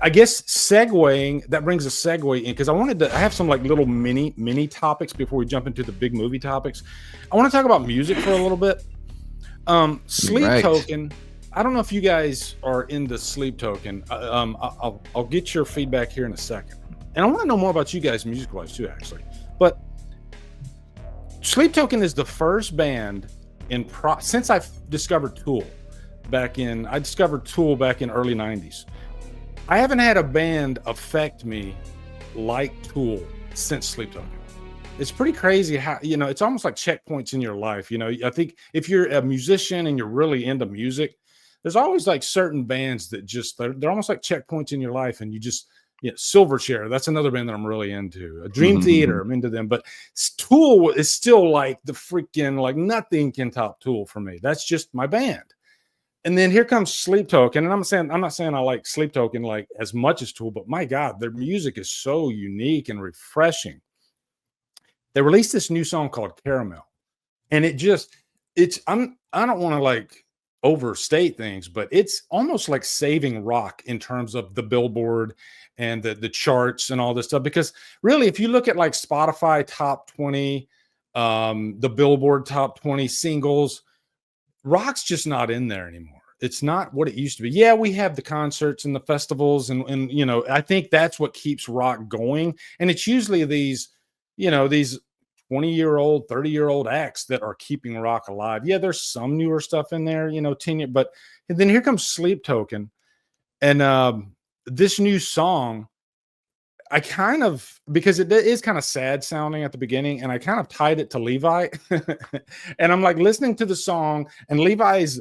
I guess segueing, that brings a segue in, because I have some like little mini topics before we jump into the big movie topics. I want to talk about music for a little bit. Sleep Right. Token. I don't know if you guys are into Sleep Token. I'll get your feedback here in a second, and I want to know more about you guys music wise too, actually. But Sleep Token is the first band since I've discovered Tool. I discovered Tool back in early 90s. I haven't had a band affect me like Tool since Sleep Token. It's pretty crazy how, it's almost like checkpoints in your life. I think if you're a musician and you're really into music, there's always like certain bands that they're almost like checkpoints in your life. And you just, Silverchair, that's another band that I'm really into. Dream Theater, I'm into them. But Tool is still like the freaking, like nothing can top Tool for me. That's just my band. And then here comes Sleep Token, and I'm not saying I like Sleep Token like as much as Tool, but my God, their music is so unique and refreshing. They released this new song called Caramel, and I don't want to like overstate things, but it's almost like saving rock in terms of the Billboard and the charts and all this stuff. Because really, if you look at like Spotify top 20, the Billboard top 20 singles, rock's just not in there anymore. It's not what it used to be. Yeah, we have the concerts and the festivals, and I think that's what keeps rock going. And it's usually these 20-year-old, 30-year-old acts that are keeping rock alive. Yeah, there's some newer stuff in there, 10 years, but then here comes Sleep Token, and this new song, because it is kind of sad sounding at the beginning, and I kind of tied it to Levi. And I'm like listening to the song, and Levi's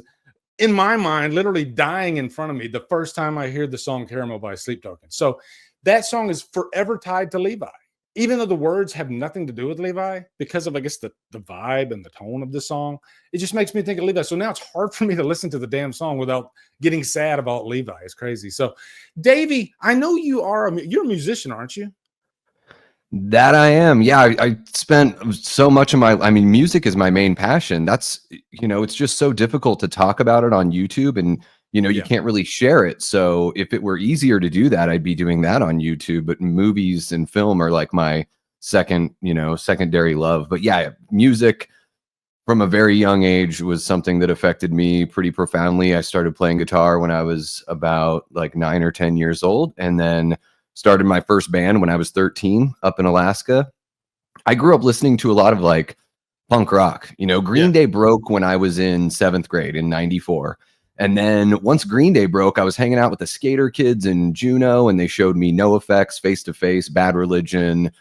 in my mind literally dying in front of me the first time I hear the song Caramel by Sleep Token. So that song is forever tied to Levi, even though the words have nothing to do with Levi, because of, I guess, the vibe and the tone of the song. It just makes me think of Levi. So now it's hard for me to listen to the damn song without getting sad about Levi. It's crazy. So, Davey, I know you're a musician, aren't you? That I am. Yeah, I spent so much of music is my main passion. That's, it's just so difficult to talk about it on YouTube, and, you can't really share it. So if it were easier to do that, I'd be doing that on YouTube. But movies and film are like my secondary love. But yeah, music from a very young age was something that affected me pretty profoundly. I started playing guitar when I was about like 9 or 10 years old, and then started my first band when I was 13 up in Alaska. I grew up listening to a lot of like punk rock. Green Day broke when I was in 7th grade in 94. And then once Green Day broke, I was hanging out with the skater kids in Juneau, and they showed me NoFX, Face to Face, Bad Religion,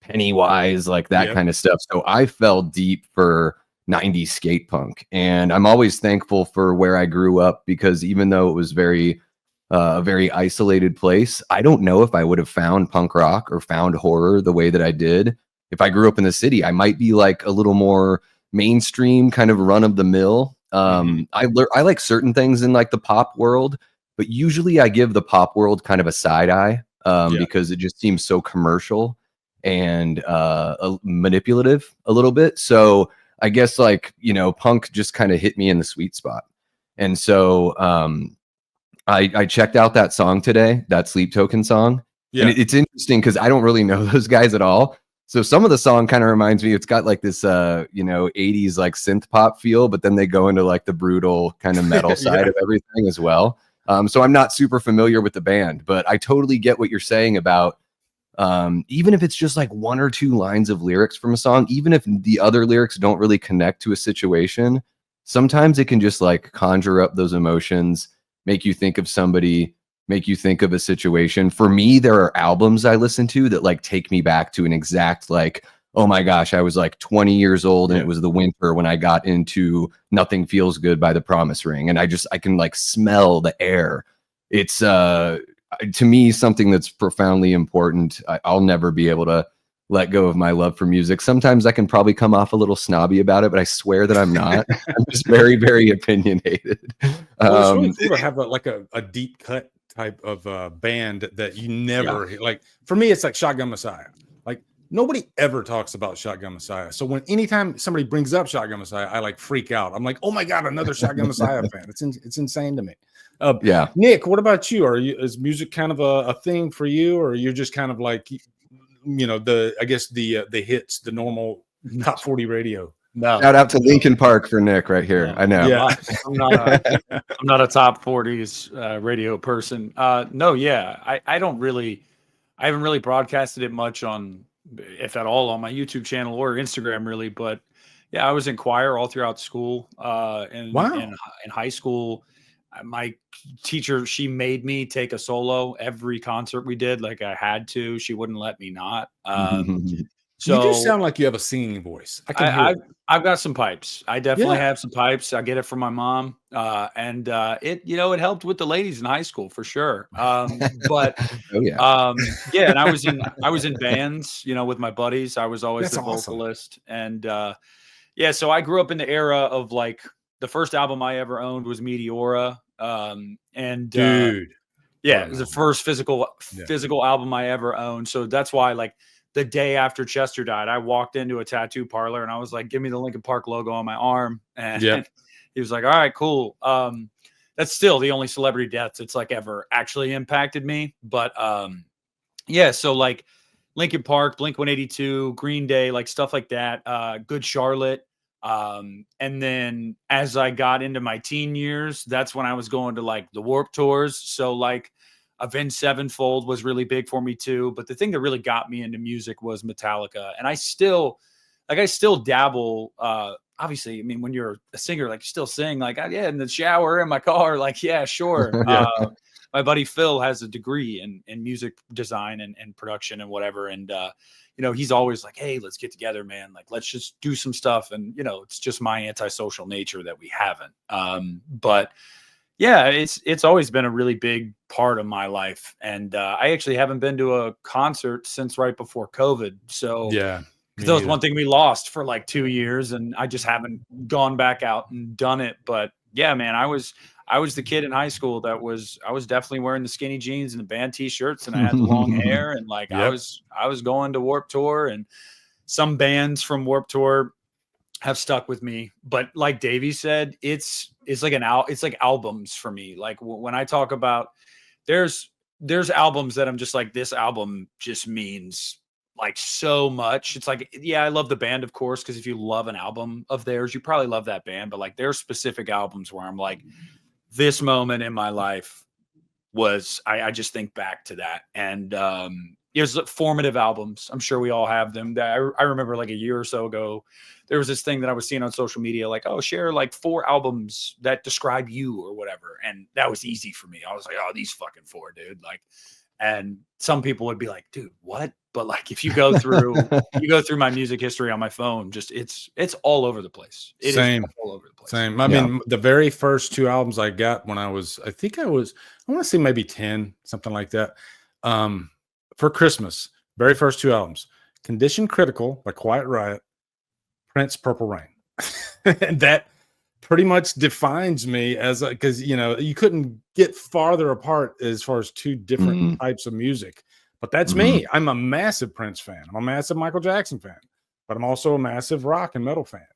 Pennywise, like that kind of stuff. So I fell deep for 90s skate punk. And I'm always thankful for where I grew up, because even though it was a very isolated place, I don't know if I would have found punk rock or found horror the way that I did if I grew up in the city. I might be like a little more mainstream, kind of run of the mill. I like certain things in like the pop world, but usually I give the pop world kind of a side eye because it just seems so commercial and manipulative a little bit. So I guess like, punk just kind of hit me in the sweet spot. And so I checked out that song today, that Sleep Token song. Yeah. And it's interesting because I don't really know those guys at all. So some of the song kind of reminds me, it's got like this, 80s like synth pop feel, but then they go into like the brutal kind of metal side of everything as well. So I'm not super familiar with the band, but I totally get what you're saying about even if it's just like 1 or 2 lines of lyrics from a song, even if the other lyrics don't really connect to a situation, sometimes it can just like conjure up those emotions, make you think of somebody, make you think of a situation. For me, there are albums I listen to that like take me back to an exact like, oh my gosh, I was like 20 years old and it was the winter when I got into Nothing Feels Good by The Promise Ring. And I can like smell the air. It's to me something that's profoundly important. I'll never be able to let go of my love for music. Sometimes I can probably come off a little snobby about it, but I swear that I'm not. I'm just very, very opinionated. Well, it's really cool to have a deep cut type of band that you never like. For me, it's like Shotgun Messiah. Like nobody ever talks about Shotgun Messiah. So anytime somebody brings up Shotgun Messiah, I like freak out. I'm like, oh my God, another Shotgun Messiah fan. It's insane to me. Yeah. Nick, what about you? Is music kind of a thing for you, or you're just kind of like, I guess the hits, the normal top 40 radio? No. Shout out to Lincoln Park for Nick right here. I know. Yeah. I'm not a top 40s radio person. No, yeah. I haven't really broadcasted it much on, if at all, on my YouTube channel or Instagram really. But yeah, I was in choir all throughout school. In high school, my teacher, she made me take a solo every concert we did. Like I had to. She wouldn't let me not. So you do sound like you have a singing voice. I've got some pipes. I definitely have some pipes. I get it from my mom. And it helped with the ladies in high school for sure. But yeah. And I was in bands, with my buddies. I was always the vocalist. And so I grew up in the era of like the first album I ever owned was Meteora. Dude. It was the first physical album I ever owned. So that's why like the day after Chester died, I walked into a tattoo parlor and I was like, give me the Linkin Park logo on my arm. And he was like, all right, cool. That's still the only celebrity death that's like ever actually impacted me. But so like Linkin Park, Blink-182, Green Day, like stuff like that. Good Charlotte. And then as I got into my teen years, that's when I was going to like the Warped Tours. So like Avenged Sevenfold was really big for me too. But the thing that really got me into music was Metallica. And I still dabble. Obviously, I mean, when you're a singer, like you still sing like, in the shower, in my car, like, yeah, sure. My buddy Phil has a degree in music design and production and whatever. And, he's always like, hey, let's get together, man. Like, let's just do some stuff. And, it's just my antisocial nature that we haven't. But yeah, it's always been a really big part of my life. And I actually haven't been to a concert since right before COVID. So because that was one thing we lost for like 2 years, and I just haven't gone back out and done it. But yeah, man, I was the kid in high school I was definitely wearing the skinny jeans and the band t-shirts, and I had the long hair, and like I was going to Warped Tour, and some bands from Warped Tour have stuck with me. But like Davey said, it's like albums for me. Like when I talk about there's albums that I'm just like, this album just means like so much. It's like, I love the band, of course, because if you love an album of theirs, you probably love that band. But like there's specific albums where I'm like, this moment in my life was, I just think back to that. And it was formative albums. I'm sure we all have them. I remember like a year or so ago, there was this thing that I was seeing on social media, like, oh, share like 4 albums that describe you or whatever. And that was easy for me. I was like, oh, these fucking 4, dude. Like, and some people would be like, dude, what? But like, if you go through my music history on my phone, just it's all over the place. It is all over the place. Same. I mean, the very first 2 albums I got when I want to say maybe 10, something like that. For Christmas, very first 2 albums, Condition Critical by Quiet Riot, Prince, Purple Rain. And that pretty much defines me as because you couldn't get farther apart as far as 2 different types of music. But that's me. I'm a massive Prince fan. I'm a massive Michael Jackson fan, but I'm also a massive rock and metal fan.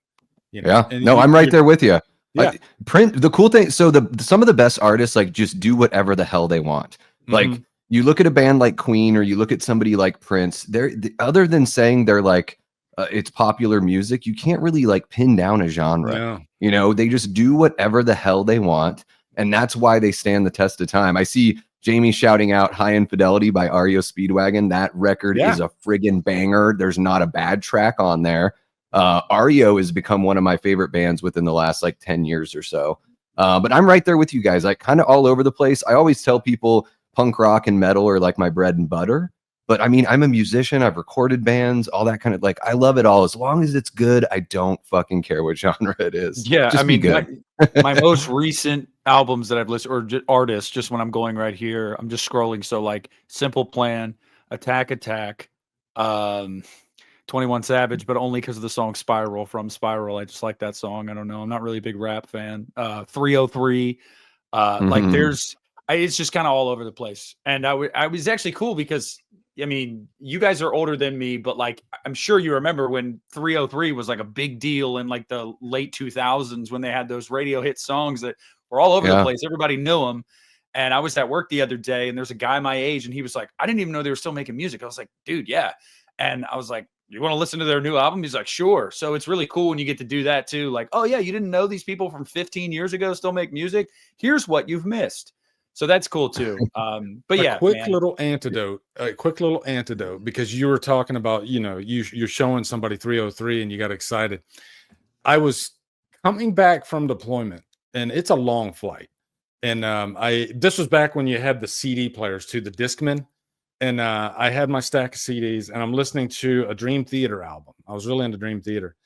I'm right there with you. Yeah. Prince, the cool thing. So some of the best artists like just do whatever the hell they want. Like you look at a band like Queen, or you look at somebody like Prince. Other than saying they're like it's popular music, you can't really like pin down a genre. They just do whatever the hell they want, and that's why they stand the test of time. I see Jamie shouting out High Infidelity by REO Speedwagon. That record is a friggin' banger. There's not a bad track on there. REO has become one of my favorite bands within the last like 10 years or so. But I'm right there with you guys, like kind of all over the place. I always tell people punk rock and metal are like my bread and butter. But I mean, I'm a musician. I've recorded bands, all that kind of like, I love it all. As long as it's good, I don't fucking care what genre it is. Yeah. Just I mean, good. my most recent albums that I've listened, or artists, just when I'm going right here, I'm just scrolling. So like Simple Plan, Attack, 21 Savage, but only because of the song Spiral from Spiral. I just like that song. I don't know. I'm not really a big rap fan. 303. Like it's just kind of all over the place. And I was actually cool because I mean, you guys are older than me, but like, I'm sure you remember when 303 was like a big deal in like the late 2000s when they had those radio hit songs that were all over the place. Everybody knew them. And I was at work the other day and there's a guy my age and he was like, I didn't even know they were still making music. I was like, dude, yeah. And I was like, you want to listen to their new album? He's like, sure. So it's really cool when you get to do that too. Like, oh yeah, you didn't know these people from 15 years ago still make music. Here's what you've missed. So that's cool too. But yeah, a quick little antidote, because you were talking about, you're showing somebody 303 and you got excited. I was coming back from deployment and it's a long flight. And this was back when you had the CD players too, the Discman. And I had my stack of CDs and I'm listening to a Dream Theater album. I was really into Dream Theater.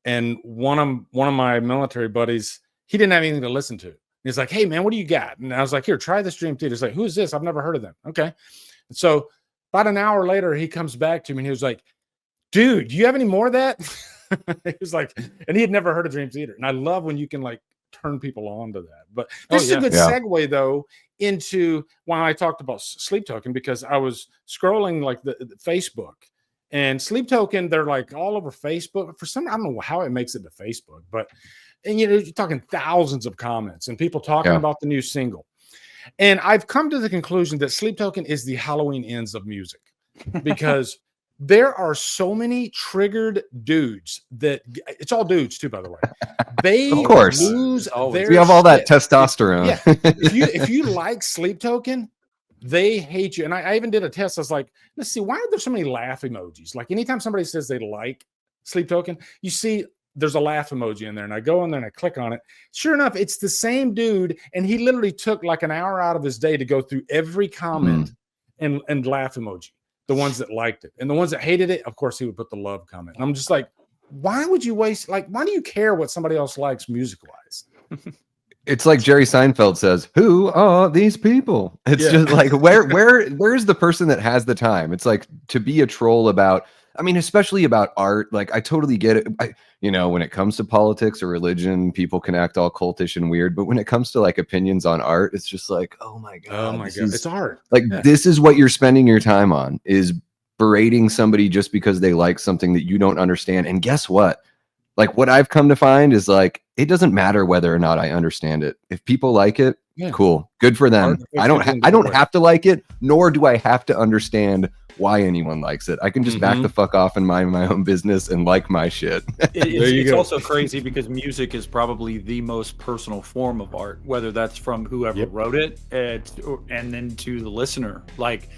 And one of my military buddies, he didn't have anything to listen to. He's like, hey, man, what do you got? And I was like, here, try this Dream Theater. He's like, who's this? I've never heard of them. Okay. And so about an hour later, he comes back to me and he was like, dude, do you have any more of that? He was like, and he had never heard of Dream Theater. And I love when you can like turn people on to that. But this is a good segue, though, into why I talked about Sleep Token, because I was scrolling like the Facebook. And Sleep Token, they're like all over Facebook. For some, I don't know how it makes it to Facebook, but you're talking thousands of comments and people talking about the new single. And I've come to the conclusion that Sleep Token is the Halloween Ends of music, because there are so many triggered dudes that it's all dudes too, by the way. They of course lose their we have all that testosterone. If you like Sleep Token, they hate you. And I even did a test. I was like, let's see, why are there so many laugh emojis? Like anytime somebody says they like Sleep Token, you see there's a laugh emoji in there. And I go in there and I click on it. Sure enough, it's the same dude. And he literally took like an hour out of his day to go through every comment and laugh emoji, the ones that liked it. And the ones that hated it, of course, he would put the love comment. And I'm just like, why would you waste, like, why do you care what somebody else likes music-wise? It's like Jerry Seinfeld says, who are these people? It's just like, where's the person that has the time? It's like to be a troll about, I mean, especially about art. Like, I totally get it. When it comes to politics or religion, people can act all cultish and weird. But when it comes to like opinions on art, it's just like, oh my God, it's art. Like, this is what you're spending your time on, is berating somebody just because they like something that you don't understand. And guess what? Like, what I've come to find is like, it doesn't matter whether or not I understand it. If people like it, cool, good for them. I don't have to like it, nor do I have to understand why anyone likes it. I can just back the fuck off and mind my own business and like my shit. It's also crazy because music is probably the most personal form of art, whether that's from whoever wrote it and then to the listener. Like,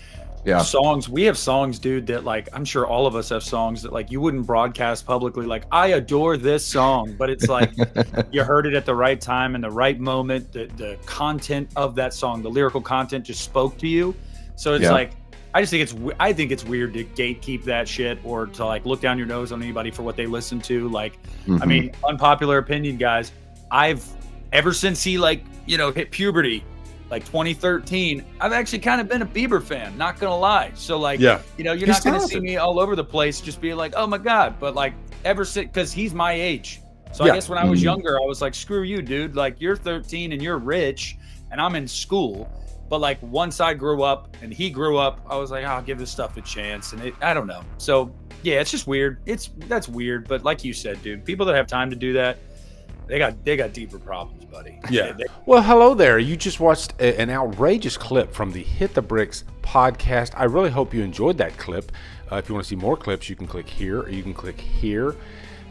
songs, we have songs, dude, that like, I'm sure all of us have songs that like you wouldn't broadcast publicly, like, I adore this song, but it's like you heard it at the right time and the right moment. The content of that song, the lyrical content just spoke to you. So it's like, I think it's weird to gatekeep that shit or to like look down your nose on anybody for what they listen to. Like, I mean, unpopular opinion, guys, I've ever since he like, hit puberty, like 2013, I've actually kind of been a Bieber fan, not gonna lie. So like, you're not gonna see me all over the place just being like, oh my God, but like ever since, because he's my age. So I guess when I was younger, I was like, screw you, dude. Like, you're 13 and you're rich and I'm in school. But like, once I grew up and he grew up, I was like, I'll give this stuff a chance. And I don't know. So yeah, it's just weird. That's weird. But like you said, dude, people that have time to do that, they got deeper problems, buddy. Yeah. Well, hello there. You just watched an outrageous clip from the Hit the Bricks podcast. I really hope you enjoyed that clip. If you want to see more clips, you can click here or you can click here.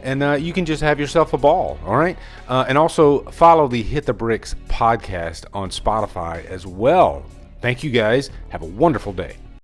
And you can just have yourself a ball, all right? And also follow the Hit the Bricks podcast on Spotify as well. Thank you, guys. Have a wonderful day.